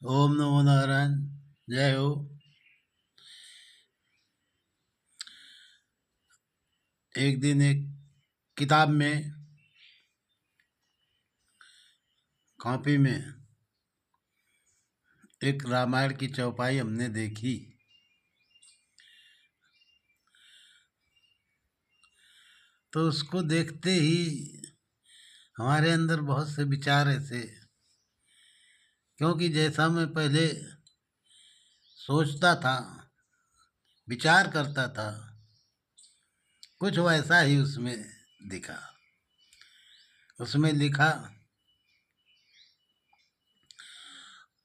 ओम नमो नारायण। जय हो। एक दिन एक किताब में, कॉपी में एक रामायण की चौपाई हमने देखी। तो उसको देखते ही हमारे अंदर बहुत से विचार ऐसे, क्योंकि जैसा मैं पहले सोचता था, विचार करता था, कुछ वैसा ही उसमें दिखा। उसमें लिखा,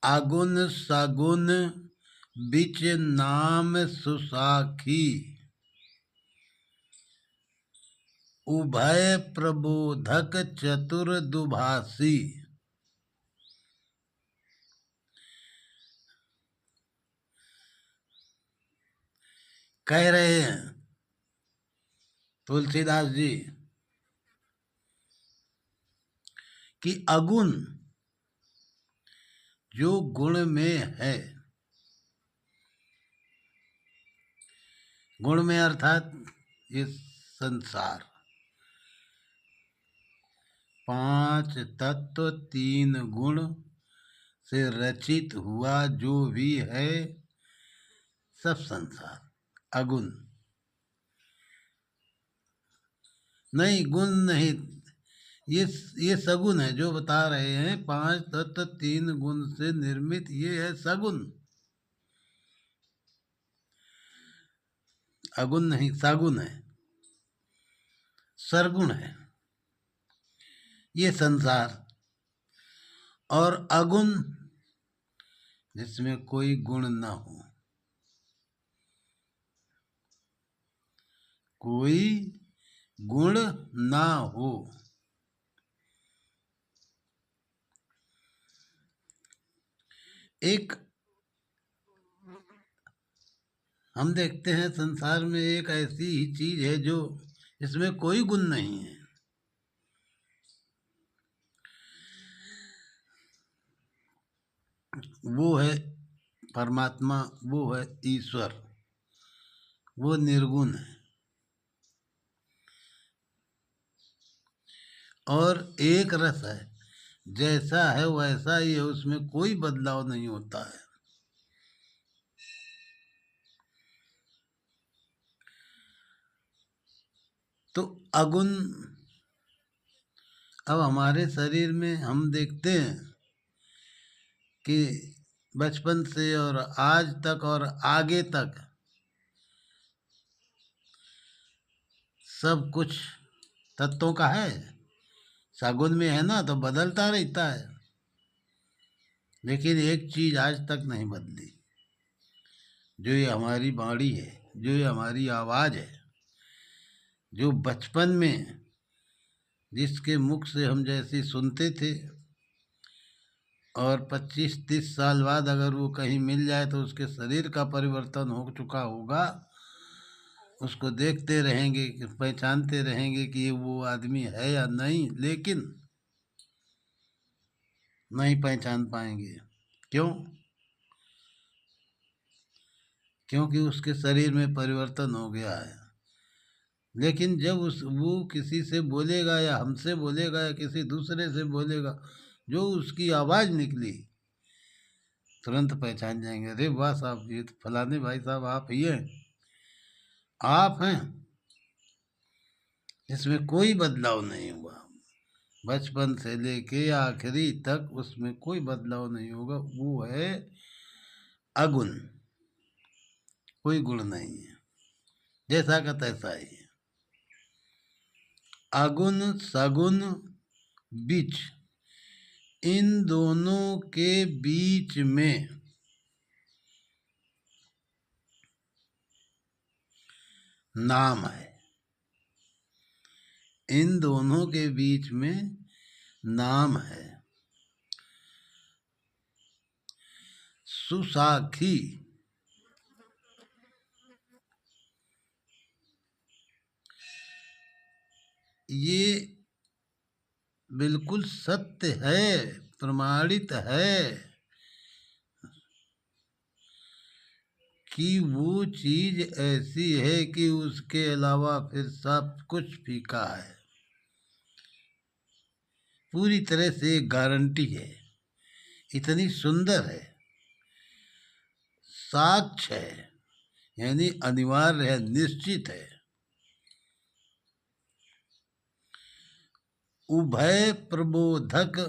आगुन सागुन बिच नाम सुसाखी, उभय प्रबोधक चतुर दुभाषी। कह रहे हैं तुलसीदास जी कि अगुण जो गुण में है, गुण में अर्थात ये संसार, 5 तत्व 3 गुण से रचित हुआ जो भी है सब संसार अगुण। नहीं, गुण नहीं, ये सगुण है। जो बता रहे हैं 5 तत्व 3 गुण से निर्मित, ये है सगुण, अगुण नहीं, सगुण है, सरगुण है ये संसार। और अगुण जिसमें कोई गुण न हो, कोई गुण ना हो। एक हम देखते हैं संसार में एक ऐसी ही चीज है जो इसमें कोई गुण नहीं है, वो है परमात्मा, वो है ईश्वर, वो निर्गुण है। और एक रस है, जैसा है वैसा ही है, उसमें कोई बदलाव नहीं होता है। तो अगुण, अब हमारे शरीर में हम देखते हैं कि बचपन से और आज तक और आगे तक सब कुछ तत्वों का है। सगुन में है ना, तो बदलता रहता है, लेकिन एक चीज आज तक नहीं बदली, जो ये हमारी वाणी है, जो ये हमारी आवाज है, जो बचपन में जिसके मुख से हम जैसे सुनते थे, और 25-30 साल बाद अगर वो कहीं मिल जाए तो उसके शरीर का परिवर्तन हो चुका होगा, उसको देखते रहेंगे, पहचानते रहेंगे कि ये वो आदमी है या नहीं, लेकिन नहीं पहचान पाएंगे। क्यों? क्योंकि उसके शरीर में परिवर्तन हो गया है। लेकिन जब वो किसी से बोलेगा या हमसे बोलेगा या किसी दूसरे से बोलेगा, जो उसकी आवाज़ निकली, तुरंत पहचान जाएंगे, अरे वाह साहब, ये तो फलाने भाई साहब आप ही हैं, आप हैं। इसमें कोई बदलाव नहीं हुआ, बचपन से लेके आखिरी तक उसमें कोई बदलाव नहीं होगा। वो है अगुण, कोई गुण नहीं है, जैसा का तैसा ही है। अगुण सगुण बीच, इन दोनों के बीच में नाम है, इन दोनों के बीच में नाम है। सुसाखी, ये बिल्कुल सत्य है, प्रमाणित है कि वो चीज ऐसी है कि उसके अलावा फिर सब कुछ फीका है। पूरी तरह से एक गारंटी है, इतनी सुंदर है, साक्ष्य है, यानी अनिवार्य है, निश्चित है। उभय प्रबोधक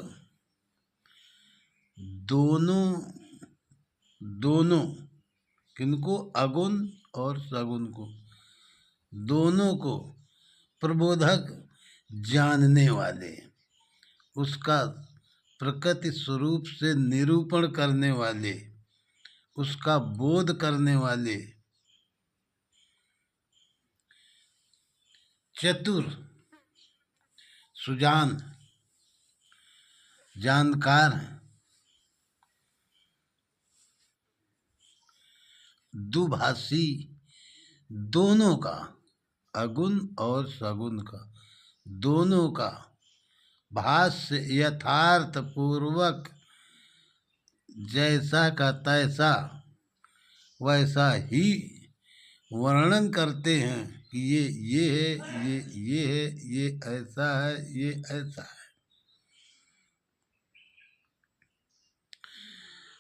दोनों दोनों किनको, अगुण और सगुण को, दोनों को प्रबोधक जानने वाले, उसका प्रकृति स्वरूप से निरूपण करने वाले, उसका बोध करने वाले, चतुर, सुजान, जानकार हैं। दुभाषी, दोनों का, अगुण और सगुण का, दोनों का भाष्य यथार्थ पूर्वक जैसा का तैसा वैसा ही वर्णन करते हैं कि ये है, ये है, ये ऐसा है, ये ऐसा है।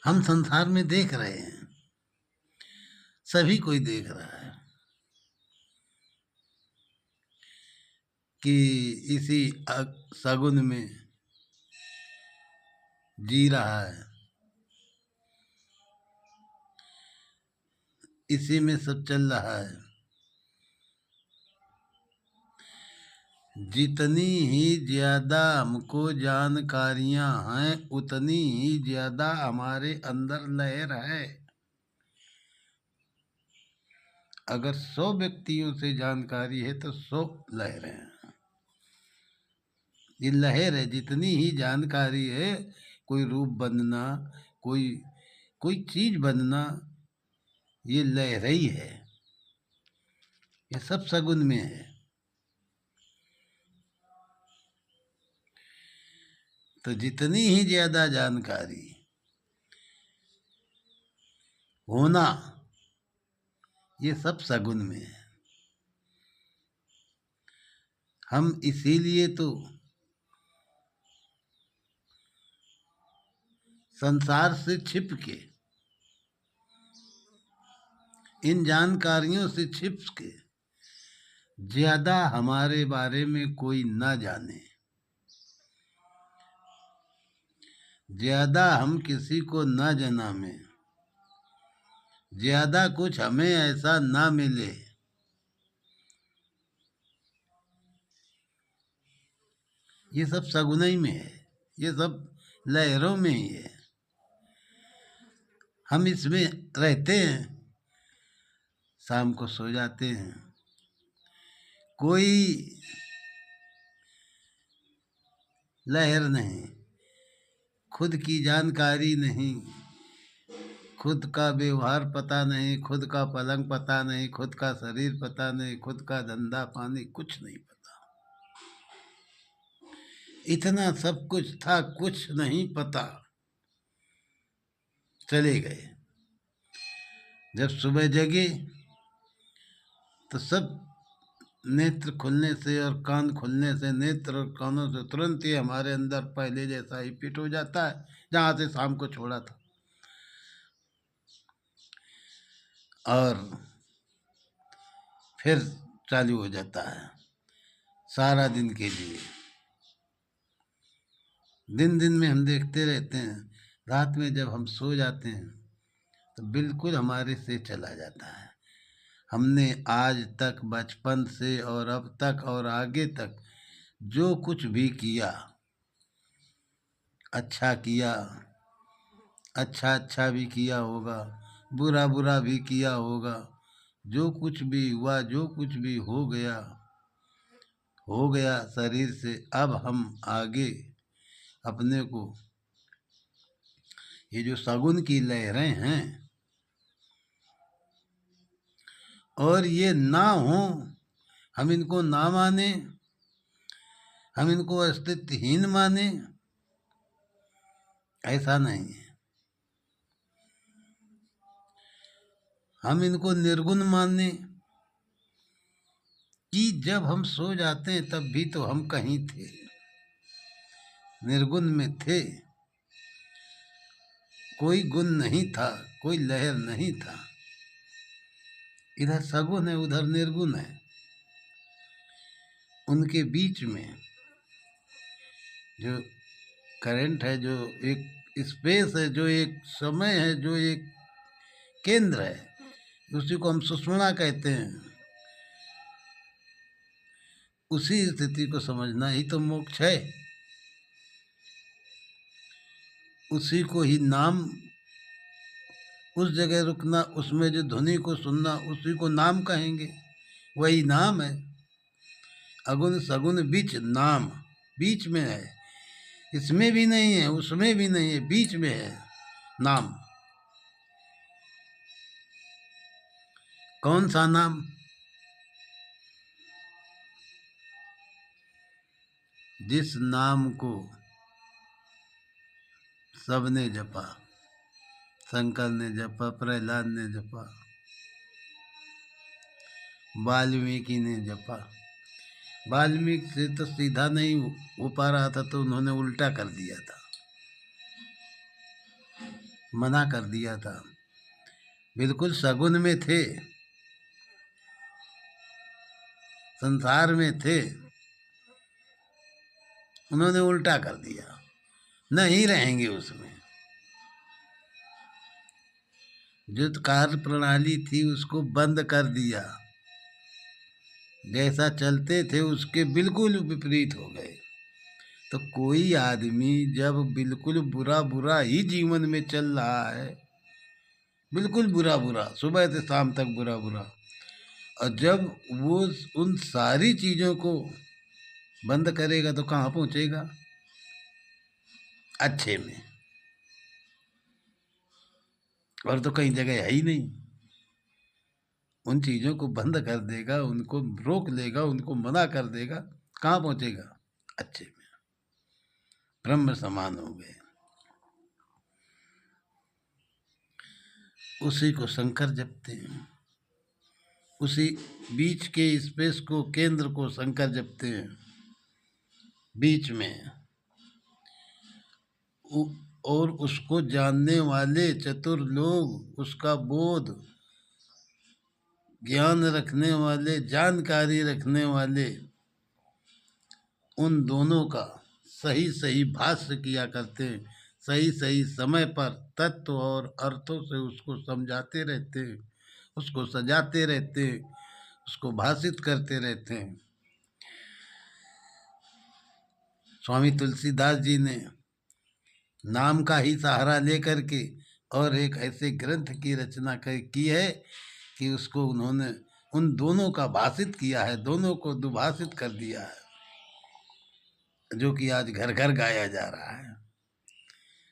हम संसार में देख रहे हैं, सभी कोई देख रहा है कि इसी सगुन में जी रहा है, इसी में सब चल रहा है। जितनी ही ज्यादा हमको जानकारियां हैं उतनी ही ज्यादा हमारे अंदर लहर है। अगर 100 व्यक्तियों से जानकारी है तो 100 लहरें हैं। ये लहर है, जितनी ही जानकारी है, कोई रूप बनना, कोई कोई चीज बनना, ये लहर ही है। ये सब सगुन में है। तो जितनी ही ज्यादा जानकारी होना, ये सब सगुन में है। हम इसीलिए तो संसार से छिप के, इन जानकारियों से छिप के, ज्यादा हमारे बारे में कोई ना जाने, ज्यादा हम किसी को ना जनामे, ज्यादा कुछ हमें ऐसा ना मिले, ये सब सगुनई में है, ये सब लहरों में ही है। हम इसमें रहते हैं, शाम को सो जाते हैं, कोई लहर नहीं, खुद की जानकारी नहीं, खुद का व्यवहार पता नहीं, खुद का पलंग पता नहीं, खुद का शरीर पता नहीं, खुद का धंधा पानी कुछ नहीं पता। इतना सब कुछ था, कुछ नहीं पता, चले गए। जब सुबह जगे तो सब नेत्र खुलने से और कान खुलने से, नेत्र और कानों से तुरंत ही हमारे अंदर पहले जैसा ही फिट हो जाता है जहाँ से शाम को छोड़ा था। और फिर चालू हो जाता है सारा दिन के लिए। दिन दिन में हम देखते रहते हैं, रात में जब हम सो जाते हैं तो बिल्कुल हमारे से चला जाता है। हमने आज तक, बचपन से और अब तक और आगे तक जो कुछ भी किया, अच्छा किया, अच्छा अच्छा भी किया होगा, बुरा बुरा भी किया होगा, जो कुछ भी हुआ, जो कुछ भी हो गया शरीर से। अब हम आगे अपने को, ये जो सगुन की लहरें हैं, और ये ना हो, हम इनको ना माने, हम इनको अस्तित्वहीन माने, ऐसा नहीं है। हम इनको निर्गुण माने कि जब हम सो जाते हैं तब भी तो हम कहीं थे, निर्गुण में थे, कोई गुण नहीं था, कोई लहर नहीं था। इधर सगुण है, उधर निर्गुण है। उनके बीच में जो करंट है, जो एक स्पेस है, जो एक समय है, जो एक केंद्र है, उसी को हम सुषुम्ना कहते हैं। उसी स्थिति को समझना ही तो मोक्ष है। उसी को ही नाम, उस जगह रुकना, उसमें जो ध्वनि को सुनना, उसी को नाम कहेंगे। वही नाम है। अगुण सगुण बीच नाम, बीच में है। इसमें भी नहीं है, उसमें भी नहीं है, बीच में है नाम। कौन सा नाम? जिस नाम को सबने जपा, शंकर ने जपा, प्रहलाद ने जपा, वाल्मीकि ने जपा। वाल्मीकि से तो सीधा नहीं हो पा रहा था, तो उन्होंने उल्टा कर दिया था, मना कर दिया था। बिल्कुल सगुन में थे, संसार में थे, उन्होंने उल्टा कर दिया, नहीं रहेंगे उसमें। जो कार्य प्रणाली थी उसको बंद कर दिया, जैसा चलते थे उसके बिल्कुल विपरीत हो गए। तो कोई आदमी जब बिल्कुल बुरा बुरा ही जीवन में चल रहा है, बिल्कुल बुरा बुरा, सुबह से शाम तक बुरा बुरा, और जब वो उन सारी चीज़ों को बंद करेगा तो कहाँ पहुँचेगा? अच्छे में। और तो कई जगह है ही नहीं। उन चीज़ों को बंद कर देगा, उनको रोक लेगा, उनको मना कर देगा, कहाँ पहुँचेगा? अच्छे में, ब्रह्म समान हो गए। उसी को शंकर जपते हैं, उसी बीच के स्पेस को, केंद्र को शंकर जपते हैं। बीच में और उसको जानने वाले चतुर लोग, उसका बोध, ज्ञान रखने वाले, जानकारी रखने वाले, उन दोनों का सही सही भाष्य किया करते हैं। सही सही समय पर तत्व और अर्थों से उसको समझाते रहते हैं, उसको सजाते रहते हैं, उसको भाषित करते रहते हैं। स्वामी तुलसीदास जी ने नाम का ही सहारा लेकर के और एक ऐसे ग्रंथ की रचना की है कि उसको उन्होंने उन दोनों का भाषित किया है, दोनों को दुभाषित कर दिया है, जो कि आज घर घर गाया जा रहा है।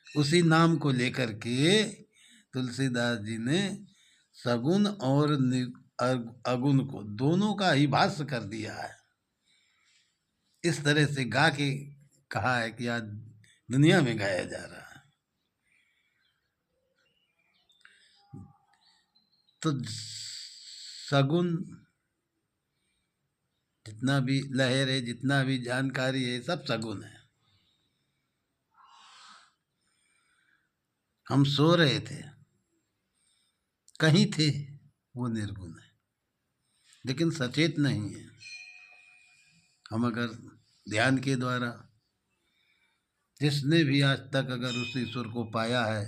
उसी नाम को लेकर के तुलसीदास जी ने सगुण और अगुण को, दोनों का ही भाष्य कर दिया है। इस तरह से गा के कहा है कि आज दुनिया में गाया जा रहा है। तो सगुण जितना भी लहर है, जितना भी जानकारी है, सब सगुण है। हम सो रहे थे, कहीं थे, वो निर्गुण है, लेकिन सचेत नहीं है। हम अगर ध्यान के द्वारा, जिसने भी आज तक अगर उस ईश्वर को पाया है,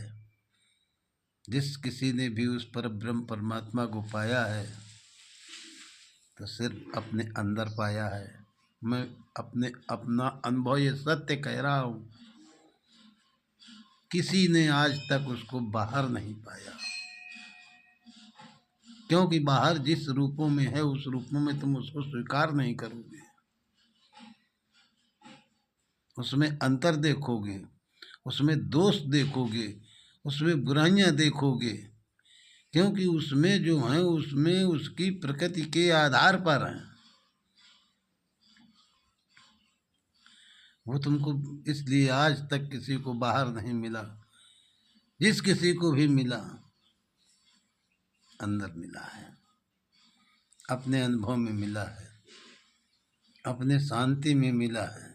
जिस किसी ने भी उस पर ब्रह्म परमात्मा को पाया है, तो सिर्फ अपने अंदर पाया है। मैं अपना अनुभव ये सत्य कह रहा हूँ, किसी ने आज तक उसको बाहर नहीं पाया। क्योंकि बाहर जिस रूपों में है, उस रूपों में तुम उसको स्वीकार नहीं करोगे, उसमें अंतर देखोगे, उसमें दोष देखोगे, उसमें बुराइयां देखोगे, क्योंकि उसमें जो है, उसमें उसकी प्रकृति के आधार पर है। वो तुमको इसलिए आज तक किसी को बाहर नहीं मिला। जिस किसी को भी मिला, अंदर मिला है, अपने अनुभव में मिला है, अपने शांति में मिला है।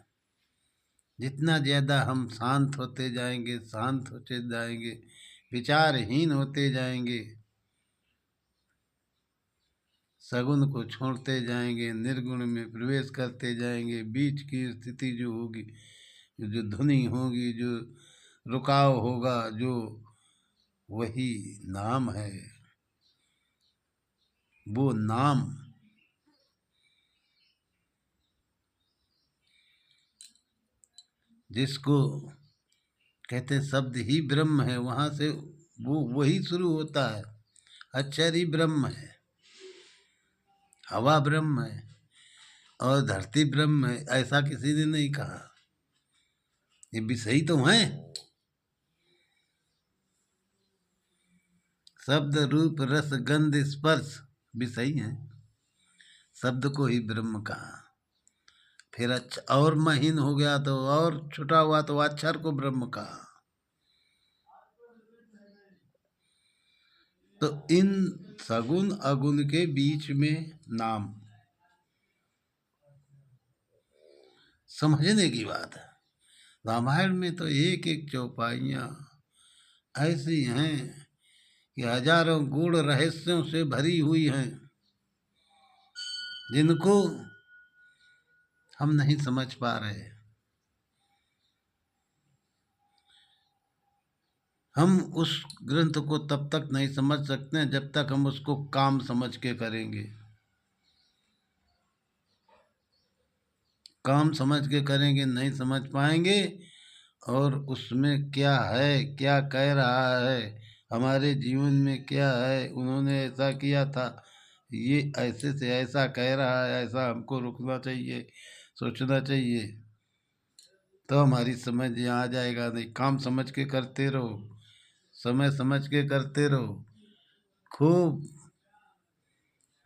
जितना ज़्यादा हम शांत होते जाएंगे, शांत होते जाएंगे, विचारहीन होते जाएंगे, सगुन को छोड़ते जाएंगे, निर्गुण में प्रवेश करते जाएंगे, बीच की स्थिति जो होगी, जो धुनी होगी, जो रुकाव होगा, जो वही नाम है। वो नाम जिसको कहते हैं शब्द ही ब्रह्म है, वहाँ से वो वही शुरू होता है। अक्षर ही ब्रह्म है, हवा ब्रह्म है और धरती ब्रह्म है, ऐसा किसी ने नहीं कहा। ये विषय तो हैं, शब्द रूप रस गंध स्पर्श विषय हैं, शब्द को ही ब्रह्म कहा। फिर अच्छा और महीन हो गया तो और छुटा हुआ तो अक्षर को ब्रह्म कहा। तो इन सगुन अगुण के बीच में नाम समझने की बात है। रामायण में तो एक एक चौपाइयाँ ऐसी हैं कि हजारों गूढ़ रहस्यों से भरी हुई हैं, जिनको हम नहीं समझ पा रहे। हम उस ग्रंथ को तब तक नहीं समझ सकते हैं जब तक हम उसको काम समझ के करेंगे। काम समझ के करेंगे नहीं समझ पाएंगे। और उसमें क्या है, क्या कह रहा है, हमारे जीवन में क्या है, उन्होंने ऐसा किया था, ये ऐसे से ऐसा कह रहा है, ऐसा हमको रुकना चाहिए, सोचना चाहिए, तो हमारी समझ यहाँ आ जाएगा। नहीं, काम समझ के करते रहो, समय समझ के करते रहो, खूब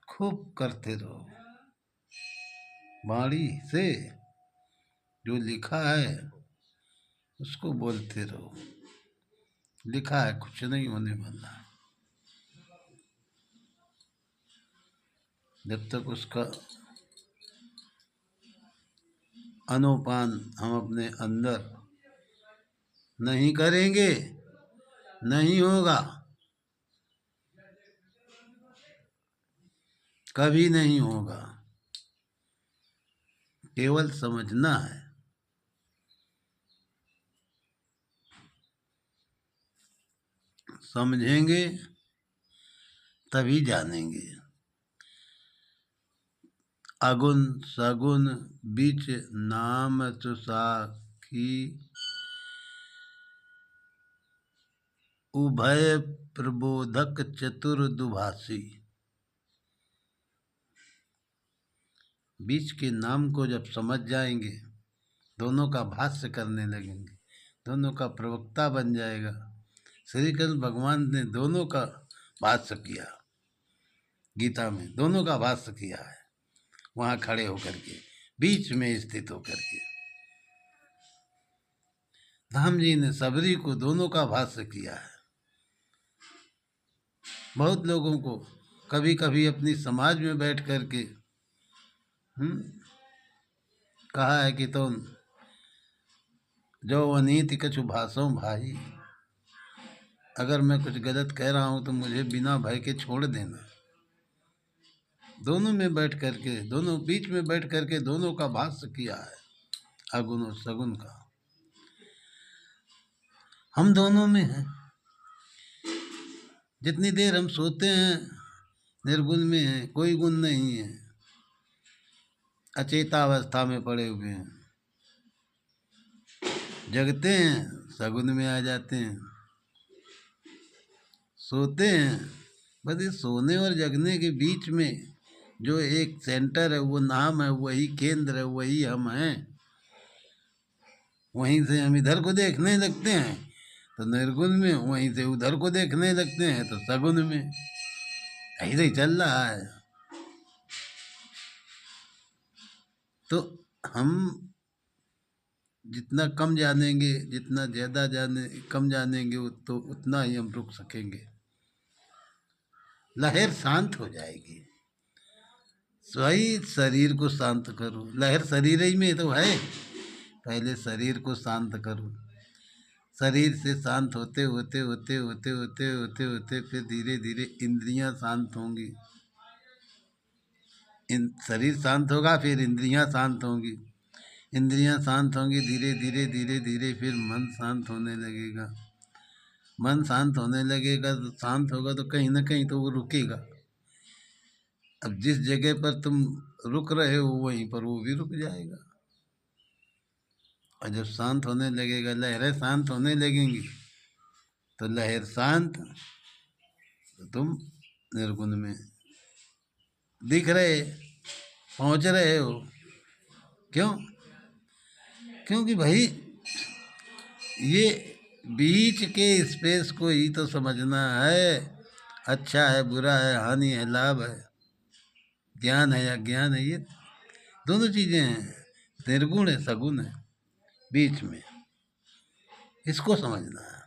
खूब करते रहो। वाणी से जो लिखा है उसको बोलते रहो। लिखा है, कुछ नहीं होने वाला। जब तक उसका अनुपान हम अपने अंदर नहीं करेंगे, नहीं होगा, कभी नहीं होगा। केवल समझना है। समझेंगे तभी जानेंगे। अगुण सगुण बीच नाम सुसाखी, उभय प्रबोधक चतुर दुभाषी। बीच के नाम को जब समझ जाएंगे, दोनों का भाष्य करने लगेंगे, दोनों का प्रवक्ता बन जाएगा। श्री कृष्ण भगवान ने दोनों का भाष्य किया, गीता में दोनों का भाष्य किया है, वहाँ खड़े होकर के, बीच में स्थित होकर के। धाम जी ने सबरी को दोनों का भाष्य किया है। बहुत लोगों को कभी कभी अपनी समाज में बैठ करके कहा है कि तुम जो अनीति कछु भाषो भाई, अगर मैं कुछ गलत कह रहा हूँ तो मुझे बिना भय के छोड़ देना। दोनों में बैठ करके, दोनों बीच में बैठ करके दोनों का भाष्य किया है, अगुण और सगुण का। हम दोनों में हैं। जितनी देर हम सोते हैं निर्गुण में हैं, कोई गुण नहीं है, अचेता अवस्था में पड़े हुए हैं। जगते हैं सगुन में आ जाते हैं, सोते हैं। बस ये सोने और जगने के बीच में जो एक सेंटर है, वो नाम है, वही केंद्र है, वही हम हैं। वहीं से हम इधर को देखने लगते हैं तो निर्गुण में, वहीं से उधर को देखने लगते हैं तो सगुन में। ऐसे ही चल रहा है। तो हम जितना कम जानेंगे, जितना कम जानेंगे, तो उतना ही हम रुक सकेंगे। लहर शांत हो जाएगी। वही शरीर को शांत करो, लहर शरीर ही में तो है। पहले शरीर को शांत करो, शरीर से शांत होते होते होते होते होते होते होते फिर धीरे धीरे इंद्रियां शांत होंगी। शरीर शांत होगा, फिर इंद्रियां शांत होंगी, इंद्रियां शांत होंगी, धीरे धीरे धीरे धीरे फिर मन शांत होने लगेगा। मन शांत होने लगेगा तो शांत होगा तो कहीं ना कहीं तो वो रुकेगा। अब जिस जगह पर तुम रुक रहे हो वहीं पर वो भी रुक जाएगा। और जब शांत होने लगेगा, लहरें शांत होने लगेंगी, तो लहर शांत, तो तुम निर्गुण में दिख रहे, पहुंच रहे हो। क्यों? क्योंकि भाई ये बीच के स्पेस को ही तो समझना है। अच्छा है, बुरा है, हानि है, लाभ है, ज्ञान है या अज्ञान है, ये दोनों चीजें हैं। निर्गुण है, सगुण है, बीच में, इसको समझना है।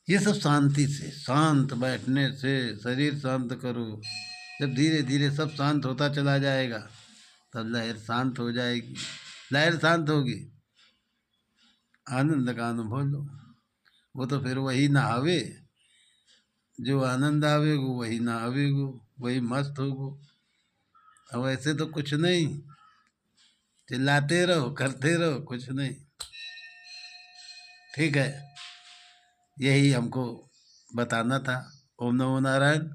ये सब शांति से, शांत बैठने से, शरीर शांत करो। जब धीरे धीरे सब शांत होता चला जाएगा तब लहर शांत हो जाएगी। लहर शांत होगी, आनंद का अनुभव लो। वो तो फिर वही नहावे, जो आनंद आवेगो वही नहावेगो, वही मस्त होगो। अब ऐसे तो कुछ नहीं, चिल्लाते रहो, करते रहो, कुछ नहीं। ठीक है, यही हमको बताना था। ओम नमो नारायण।